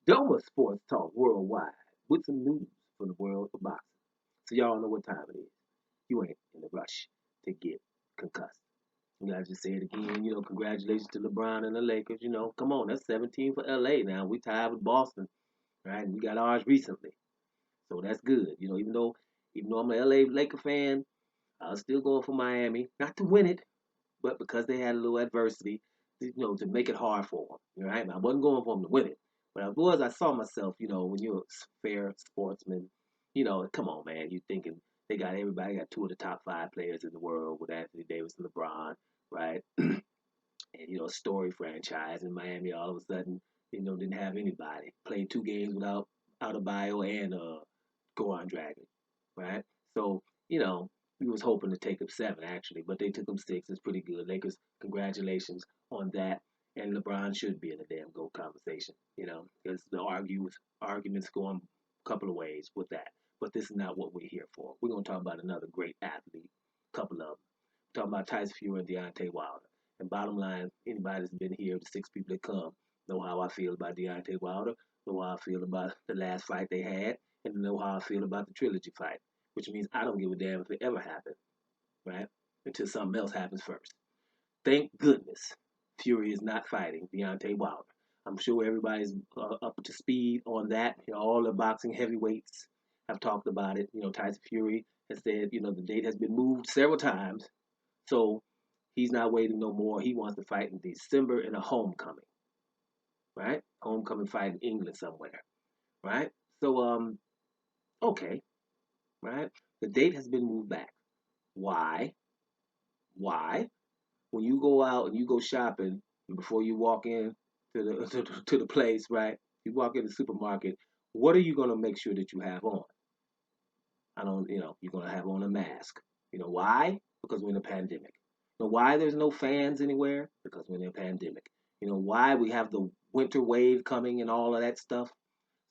Doma Sports Talk Worldwide with some news from the world of boxing. So y'all know what time it is. You ain't in a rush to get concussed. You guys just say it again, congratulations to LeBron and the Lakers. Come on, that's 17 for LA now. We tied with Boston, right? And we got ours recently. So that's good. Even though I'm a LA Laker fan, I was still going for Miami. Not to win it, but because they had a little adversity, to make it hard for them. Right? I wasn't going for them to win it, but I saw myself. When you're a fair sportsman, come on, man. You thinking they got everybody got two of the top five players in the world with Anthony Davis and LeBron, right? And a story franchise in Miami all of a sudden, didn't have anybody. Played two games without out of bio and go on Dragon, right? So, you know, we was hoping to take them seven actually, but they took them six. It's pretty good. Lakers, congratulations on that. And LeBron should be in the damn GOAT conversation, because the arguments go on a couple of ways with that. But this is not what we're here for. We're gonna talk about another great athlete, a couple of them. We're talking about Tyson Fury and Deontay Wilder. And bottom line, anybody that's been here, the six people that come, know how I feel about Deontay Wilder, know how I feel about the last fight they had, and know how I feel about the trilogy fight, which means I don't give a damn if it ever happens, right? Until something else happens first. Thank goodness Fury is not fighting Deontay Wilder. I'm sure everybody's up to speed on that. All the boxing heavyweights have talked about it. Tyson Fury has said, the date has been moved several times. So he's not waiting no more. He wants to fight in December in a homecoming, right? Homecoming fight in England somewhere, right? So, okay, right? The date has been moved back. Why? Why? When you go out and you go shopping, and before you walk in to the to the place, right? You walk in the supermarket. What are you gonna make sure that you have on? I don't, you're gonna have on a mask. Why? Because we're in a pandemic. Why there's no fans anywhere? Because we're in a pandemic. Why we have the winter wave coming and all of that stuff.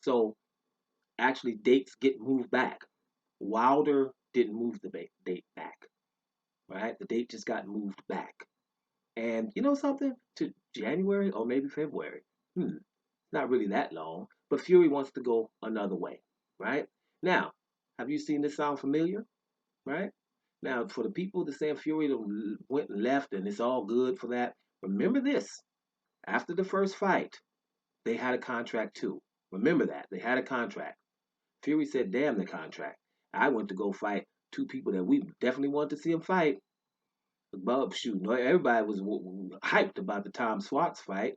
So actually, dates get moved back. Wilder didn't move the date back, right? The date just got moved back. And you know something? To January or maybe February. Not really that long. But Fury wants to go another way, right? Now, have you seen this sound familiar? Right? Now, for the people that say Fury went and left and it's all good for that, remember this. After the first fight, they had a contract too. Remember that. They had a contract. Fury said, damn the contract. I went to go fight two people that we definitely wanted to see him fight. But shoot, everybody was hyped about the Tom Swartz fight,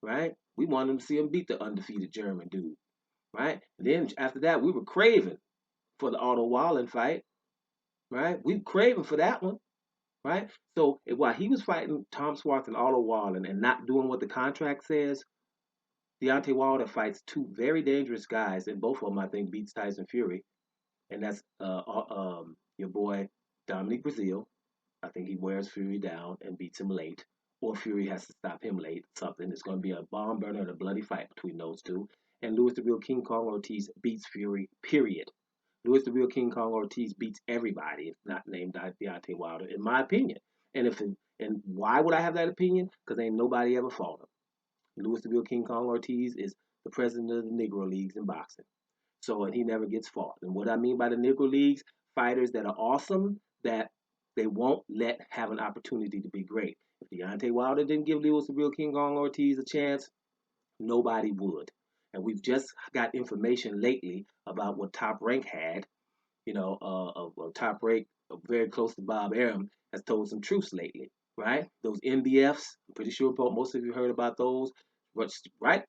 right? We wanted to see him beat the undefeated German dude, right? And then after that, we were craving for the Otto Wallen fight, right? We were craving for that one, right? So while he was fighting Tom Swartz and Otto Wallen and not doing what the contract says, Deontay Wilder fights two very dangerous guys, and both of them I think beats Tyson Fury, and that's your boy Dominic Brazil. I think he wears Fury down and beats him late, or Fury has to stop him late. Something. It's going to be a bomb burner and a bloody fight between those two. And Louis the Real King Kong Ortiz beats Fury. Period. Louis the Real King Kong Ortiz beats everybody. It's not named Deontay Wilder, in my opinion. And why would I have that opinion? Because ain't nobody ever fought him. Louis the Real King Kong Ortiz is the president of the Negro Leagues in boxing. So, and he never gets fought. And what I mean by the Negro Leagues, fighters that are awesome, that they won't let have an opportunity to be great. If Deontay Wilder didn't give Lewis the Real King Kong Ortiz a chance, nobody would. And we've just got information lately about what Top Rank had. Top Rank, very close to Bob Arum, has told some truths lately, right? Those NBFs, I'm pretty sure most of you heard about those, right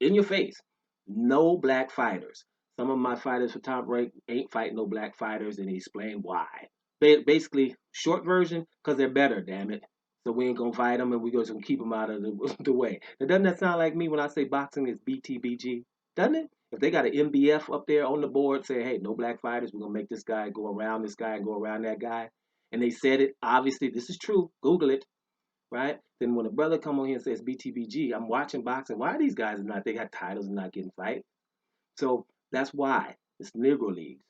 in your face. No black fighters. Some of my fighters for Top Rank ain't fighting no black fighters, and he explained why. Basically, short version, because they're better, damn it. So we ain't gonna fight them, and we gonna keep them out of the way. Now, doesn't that sound like me when I say boxing is BTBG? Doesn't it? If they got an MBF up there on the board saying, "Hey, no black fighters, we're gonna make this guy go around this guy and go around that guy," and they said it, obviously this is true. Google it, right? Then when a brother come on here and says BTBG, I'm watching boxing. Why are these guys not? They got titles and not getting fight. So that's why it's Negro Leagues,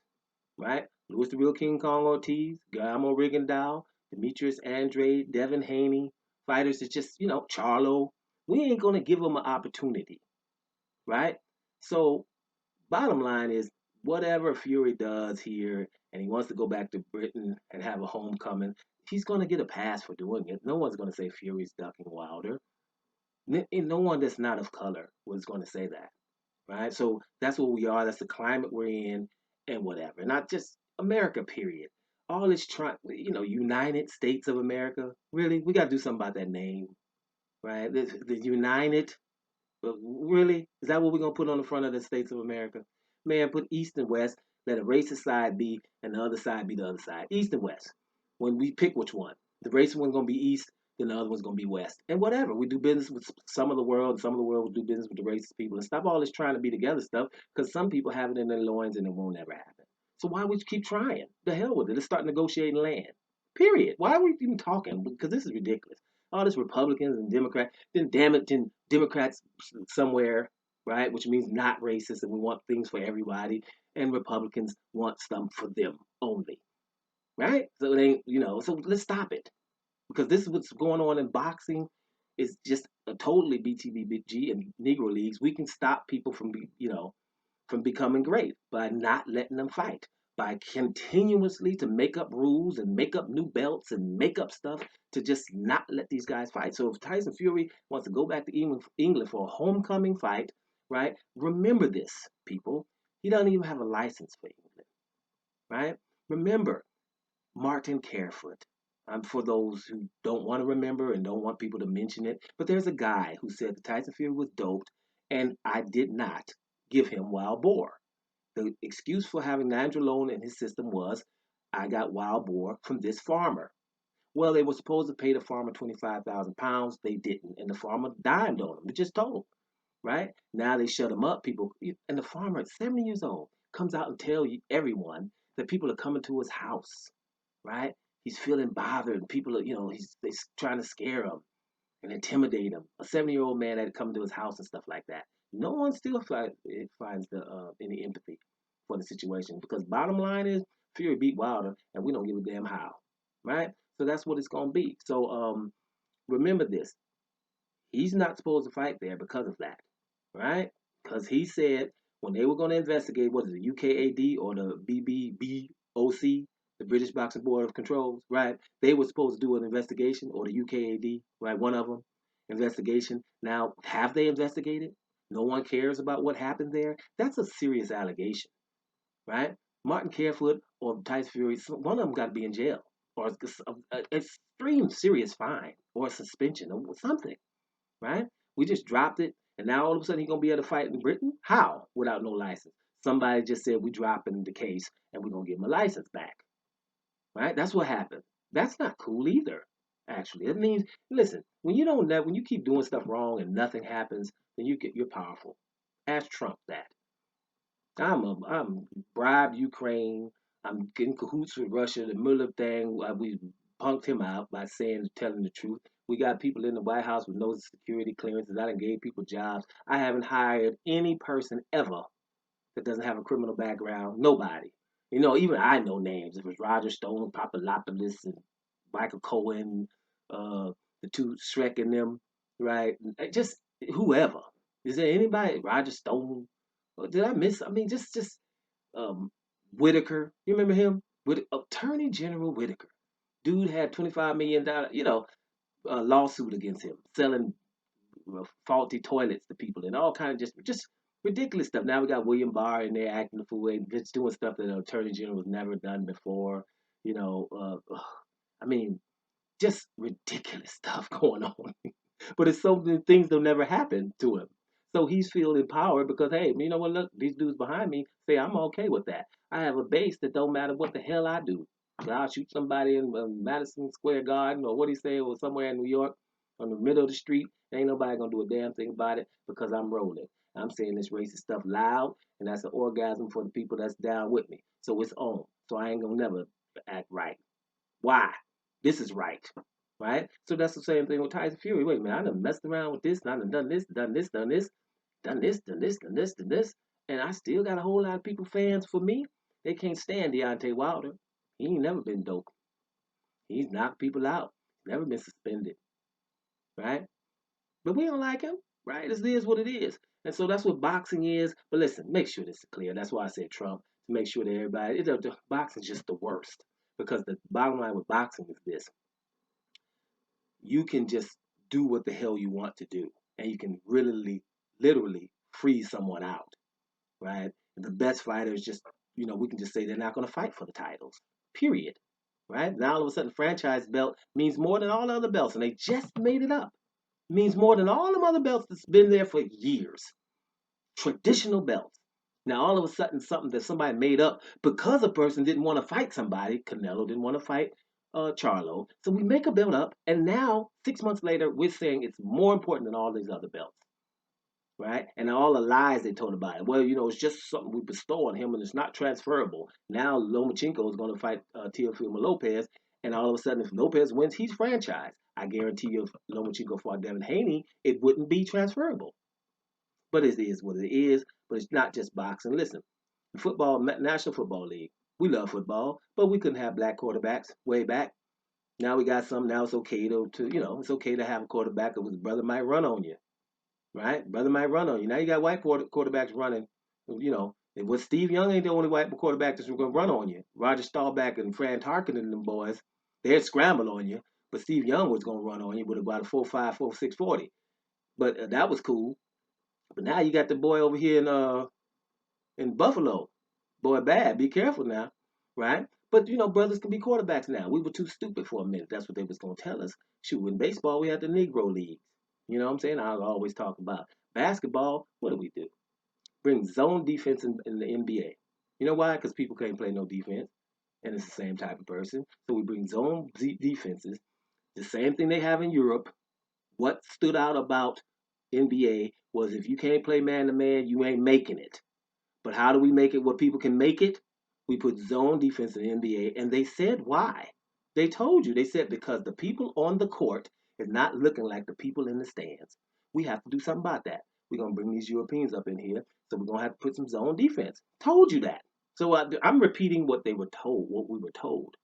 right? Louis the Real King Kong Ortiz, Guillermo Rigondeaux, Demetrius Andrade, Devin Haney, fighters that just Charlo. We ain't gonna give them an opportunity, right? So bottom line is whatever Fury does here, and he wants to go back to Britain and have a homecoming, he's going to get a pass for doing it. No one's going to say Fury's ducking Wilder. And no one that's not of color was going to say that, right? So that's what we are. That's the climate we're in, and whatever. Not just America, period. All this trying, United States of America. Really, we got to do something about that name, right? The United. But really, is that what we're gonna put on the front of the states of America? Man, put East and West. Let a racist side be, and the other side be the other side. East and West. When we pick which one, the racist one's gonna be East, then the other one's gonna be West, and whatever. We do business with some of the world, and some of the world will do business with the racist people, and stop all this trying to be together stuff. Because some people have it in their loins, and it won't ever happen. So why would you keep trying? The hell with it. Let's start negotiating land. Period. Why are we even talking? Because this is ridiculous. All this Republicans and Democrats. Then damn it, then Democrats somewhere, right? Which means not racist, and we want things for everybody. And Republicans want stuff for them only, right? So it ain't, So let's stop it because this is what's going on in boxing. Is just a totally BTBG and Negro leagues. We can stop people from becoming great by not letting them fight, by continuously to make up rules and make up new belts and make up stuff to just not let these guys fight. So if Tyson Fury wants to go back to England for a homecoming fight, right? Remember this, people. He doesn't even have a license for England, right? Remember Martin Carefoot. For those who don't want to remember and don't want people to mention it, but there's a guy who said that Tyson Fury was doped, and I did not give him wild boar. The excuse for having nandrolone in his system was, I got wild boar from this farmer. Well, they were supposed to pay the farmer 25,000 pounds. They didn't, and the farmer dimed on him. They just told him, right? Now they shut him up. People, and the farmer at 70 years old comes out and tell everyone that people are coming to his house, right? He's feeling bothered, and people are, he's trying to scare him and intimidate him. A 70-year-old man had come to his house and stuff like that. No one still finds any empathy for the situation because bottom line is Fury beat Wilder, and we don't give a damn how, right? So that's what it's gonna be. So remember this: he's not supposed to fight there because of that, right? Because he said when they were going to investigate, what is it, UKAD or the BBBOC, the British Boxing Board of Controls, right? They were supposed to do an investigation, or the UKAD, right? One of them, investigation. Now, have they investigated? No one cares about what happened there. That's a serious allegation, right? Martin Carefoot or Tyson Fury, one of them got to be in jail, or an extreme serious fine, or a suspension, or something, right? We just dropped it, and now all of a sudden he's gonna be able to fight in Britain? How? Without no license. Somebody just said we dropping the case and we're gonna give him a license back. Right? That's what happened. That's not cool either. Actually, it means listen, when you keep doing stuff wrong and nothing happens, then you're powerful. Ask Trump that. I'm bribed Ukraine. I'm getting cahoots with Russia. The Mueller thing, we punked him out by telling the truth. We got people in the White House with no security clearances. I done gave people jobs. I haven't hired any person ever that doesn't have a criminal background. Nobody. Even I know names. If it's Roger Stone, Papadopoulos, and Michael Cohen, uh, the two Shrek and them, right? Just whoever. Is there anybody? Roger Stone? Or did I miss? I mean, just um, Whitaker. You remember him? Attorney General Whitaker. Dude had $25 million, lawsuit against him, selling faulty toilets to people and all kind of just ridiculous stuff. Now we got William Barr in there acting the fool, just doing stuff that an attorney general has never done before. You know, I mean, just ridiculous stuff going on. But it's so many things that'll never happen to him. So he's feeling empowered because hey, you know what? Look, these dudes behind me say I'm okay with that. I have a base that don't matter what the hell I do. I'll shoot somebody in Madison Square Garden or what he say, or somewhere in New York, on the middle of the street. Ain't nobody gonna do a damn thing about it because I'm rolling. I'm saying this racist stuff loud, and that's an orgasm for the people that's down with me. So it's on. So I ain't gonna never act right. Why? This is right. Right? So that's the same thing with Tyson Fury. Wait a minute, I done messed around with this, and I done done this, done this, done this, done this, done this, done this, done this, and I still got a whole lot of people fans for me. They can't stand Deontay Wilder. He ain't never been dope. He's knocked people out. Never been suspended. Right? But we don't like him. right? This is what it is. And so that's what boxing is. But listen, make sure this is clear. That's why I said Trump, to make sure that everybody, boxing's just the worst. Because the bottom line with boxing is this: you can just do what the hell you want to do, and you can really, literally freeze someone out, right? The best fighters just, we can just say they're not going to fight for the titles, period, right? Now all of a sudden, franchise belt means more than all the other belts, and they just made it up. It means more than all them other belts that's been there for years. Traditional belts. Now all of a sudden, something that somebody made up because a person didn't want to fight somebody. Canelo didn't want to fight Charlo, so we make a belt up, and now 6 months later, we're saying it's more important than all these other belts, right? And all the lies they told about it. Well, it's just something we bestow on him, and it's not transferable. Now Lomachenko is going to fight Teofimo Lopez, and all of a sudden, if Lopez wins, he's franchised. I guarantee you, if Lomachenko fought Devin Haney, it wouldn't be transferable. But it is what it is. But it's not just boxing. Listen, the football, National Football League, we love football, but we couldn't have black quarterbacks way back. Now we got some. Now it's okay to it's okay to have a quarterback whose brother might run on you, right? Brother might run on you. Now you got white quarterbacks running. And what Steve Young ain't the only white quarterback that's going to run on you. Roger Staubach and Fran Tarkin and them boys, they'd scramble on you. But Steve Young was going to run on you with about a 4.5, 4.6 40. But that was cool. But now you got the boy over here in Buffalo. Boy, bad. Be careful now, right? But brothers can be quarterbacks now. We were too stupid for a minute. That's what they was gonna tell us. Shoot, in baseball we had the Negro leagues. You know what I'm saying? I always talk about basketball. What do? Bring zone defense in the NBA. You know why? Because people can't play no defense, and it's the same type of person. So we bring zone defenses. The same thing they have in Europe. What stood out about NBA was if you can't play man to man, you ain't making it. But how do we make it where people can make it? We put zone defense in the NBA, and they said why. They told you. They said because the people on the court is not looking like the people in the stands. We have to do something about that. We're gonna bring these Europeans up in here, so we're gonna have to put some zone defense. Told you that. So I'm repeating what they were told, what we were told,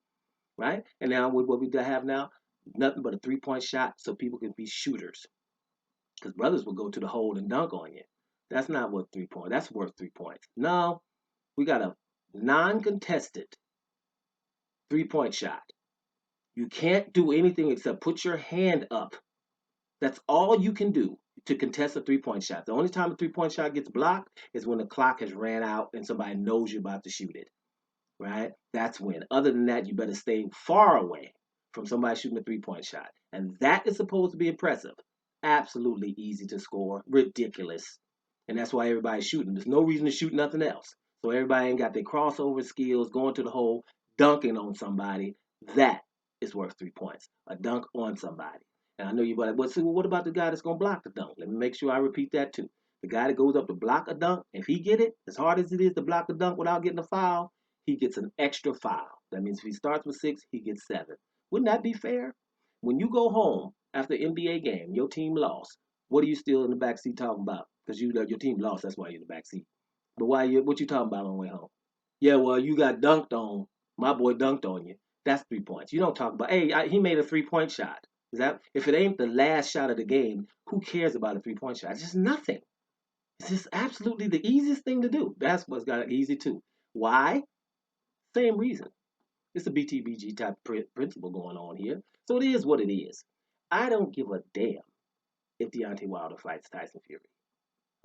right? And now what we have now, nothing but a 3-point shot, so people can be shooters. Because brothers will go to the hole and dunk on you. That's not what 3 point. That's worth 3 points. No, we got a non-contested 3-point shot. You can't do anything except put your hand up. That's all you can do to contest a 3-point shot. The only time a 3-point shot gets blocked is when the clock has ran out and somebody knows you're about to shoot it. Right? That's when. Other than that, you better stay far away from somebody shooting a 3-point shot. And that is supposed to be impressive. Absolutely easy to score. Ridiculous. And that's why everybody's shooting. There's no reason to shoot nothing else. So everybody ain't got their crossover skills, going to the hole, dunking on somebody. That is worth 3 points. A dunk on somebody. And I know you're like, well, see, what about the guy that's going to block the dunk? Let me make sure I repeat that too. The guy that goes up to block a dunk, if he get it, as hard as it is to block a dunk without getting a foul, he gets an extra foul. That means if he starts with 6, he gets 7. Wouldn't that be fair? When you go home after an NBA game, your team lost. What are you still in the back seat talking about? Because your team lost, that's why you're in the back seat. But what you talking about on the way home? Yeah, well, you got dunked on. My boy dunked on you. That's 3 points. You don't talk about, hey, he made a 3-point shot. Is that if it ain't the last shot of the game? Who cares about a 3-point shot? It's just nothing. It's just absolutely the easiest thing to do. That's what's got it easy too. Why? Same reason. It's a BTBG type principle going on here. So it is what it is. I don't give a damn if Deontay Wilder fights Tyson Fury.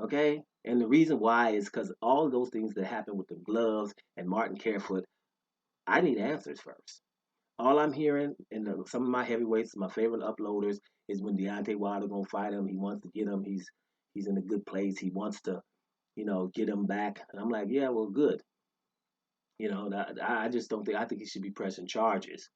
Okay? And the reason why is because all of those things that happened with the gloves and Martin Carefoot, I need answers first. All I'm hearing in some of my heavyweights, my favorite uploaders, is when Deontay Wilder gonna fight him. He wants to get him. He's in a good place. He wants to, get him back. And I'm like, yeah, well, good. I just don't think. I think he should be pressing charges.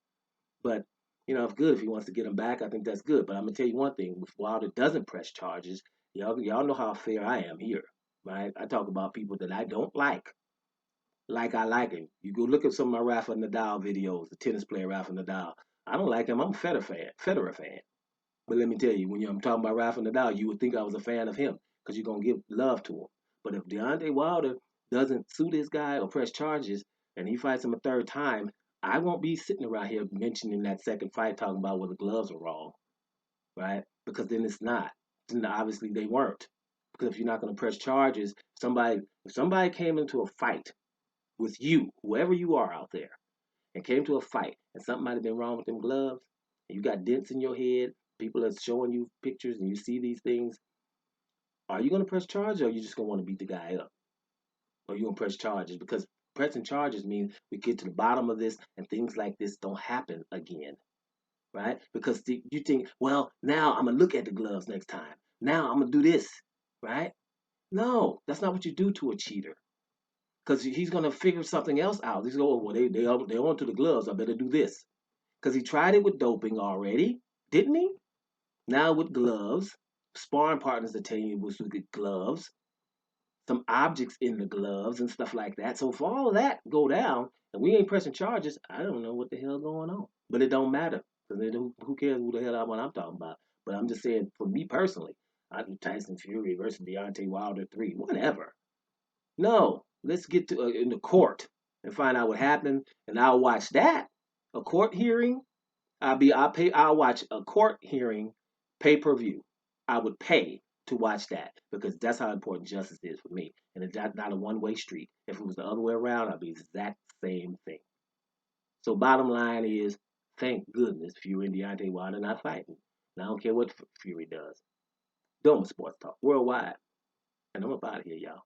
But if good, if he wants to get him back, I think that's good. But I'm gonna tell you one thing: if Wilder doesn't press charges, y'all know how fair I am here, right? I talk about people that I don't like I like him. You go look at some of my Rafa Nadal videos, the tennis player Rafa Nadal. I don't like him. I'm a Federer fan. But let me tell you, when I'm talking about Rafa Nadal, you would think I was a fan of him because you're gonna give love to him. But if Deontay Wilder doesn't sue this guy or press charges, and he fights him a third time, I won't be sitting around here mentioning that second fight, talking about whether the gloves are wrong, right? Because then it's not. And obviously they weren't. Because if you're not going to press charges, if somebody came into a fight with you, whoever you are out there, and came to a fight, and something might have been wrong with them gloves, and you got dents in your head, people are showing you pictures, and you see these things, are you going to press charges, or are you just going to want to beat the guy up? Or are you going to press charges? Because pressing charges means we get to the bottom of this, and things like this don't happen again, right? Because you think, well, now I'm going to look at the gloves next time. Now I'm going to do this, right? No, that's not what you do to a cheater. Because he's gonna figure something else out. He's going, oh, well, they on to the gloves. I better do this. Because he tried it with doping already, didn't he? Now with gloves, sparring partners are telling you was with gloves, some objects in the gloves and stuff like that. So for all of that go down, and we ain't pressing charges, I don't know what the hell going on. But it don't matter because who cares who the hell I'm talking about? But I'm just saying, for me personally, I do Tyson Fury versus Deontay Wilder 3, whatever. No, let's get to in the court and find out what happened, and I'll watch that. A court hearing. I'll watch a court hearing pay-per-view. I would pay to watch that because that's how important justice is for me, and it's not a one-way street. If it was the other way around, I'd be the exact same thing. So bottom line is, thank goodness Fury and Deontay Wilder not fighting. And I don't care what Fury does. Doma Sports Talk worldwide, and I'm up out of here, y'all.